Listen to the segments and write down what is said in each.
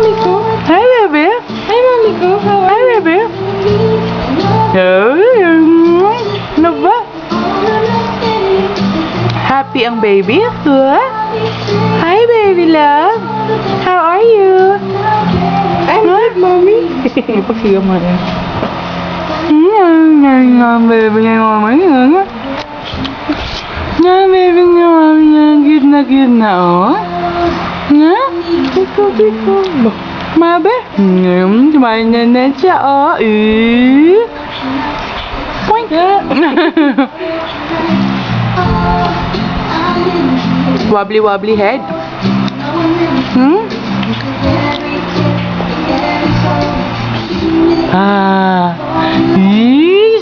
Mami ko. Hi, baby. Hi, Mami ko. How Hi, are you? baby. Ano ba? Happy ang baby? Huh? Hi, baby love. How are you? I'm good, Mommy. Ipagsiga mo rin. Baby niya mama niya. Baby niya mama niya. Cute na, oh. Nga? Piko. Mabe? Sumayin na siya, oh. Point. Wobbly head.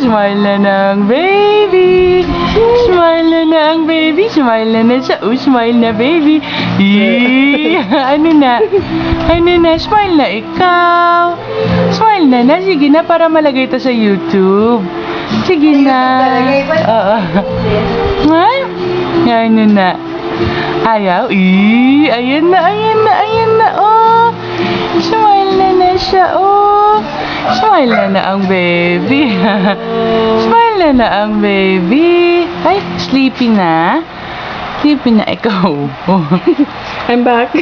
Smile na ng baby. Smile na ang baby. Smile na siya. Smile na baby. Ano na? Smile na ikaw. Smile na. Sige na para malagay ito sa YouTube. Sige na. Oo. Ano na? Ayaw? Ayan na. Oh. Smile na siya. Oh. Smile na ang baby. Smile na ang baby. Ay, sleepy na. Sleepy na ikaw. I'm back.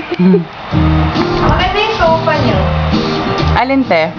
Maganda yung sofa niyo. Alin te?